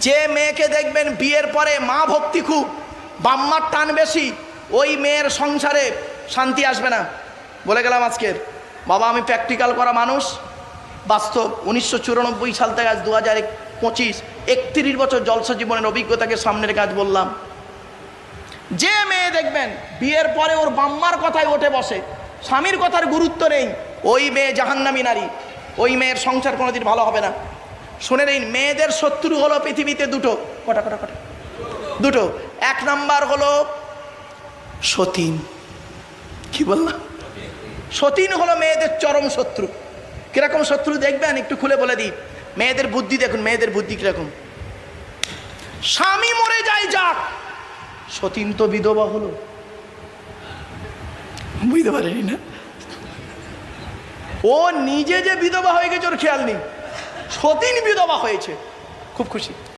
যে মেয়েকে দেখবেন বিয়ের পরে মা ভক্তি খুব, বাম্মার টান বেশি, ওই মেয়ের সংসারে শান্তি আসবে না। বলে গেলাম আজকের বাবা, আমি প্র্যাকটিক্যাল করা মানুষ, বাস্তব। 1994 সাল থেকে আজ 2025, 31 বছর জলসা জীবনের অভিজ্ঞতাকে সামনের কাজ বললাম। যে মেয়ে দেখবেন বিয়ের পরে ওর বাম্মার কথায় ওঠে বসে, স্বামীর কথার গুরুত্ব নেই, ওই মেয়ে জাহান্নামী নারী, ওই মেয়ের সংসার কোনোদিন ভালো হবে না। শুনে নিন, মেয়েদের শত্রু হলো পৃথিবীতে দুটো। কটা কটা কটা? দুটো। এক নাম্বার হলো সতীন। কি বললাম? সতীন হলো মেয়েদের চরম শত্রু। কিরকম শত্রু দেখবেন একটু খুলে বলে দিই। মেয়েদের বুদ্ধি দেখুন, মেয়েদের বুদ্ধি কিরকম। স্বামী মরে যায় যাক, সতীন তো বিধবা হলো। বুঝতে পারেনি না? ও নিজে যে বিধবা হয়ে গেছে ওর খেয়াল নেই, সতীন বিধবা হয়েছে, খুব খুশি।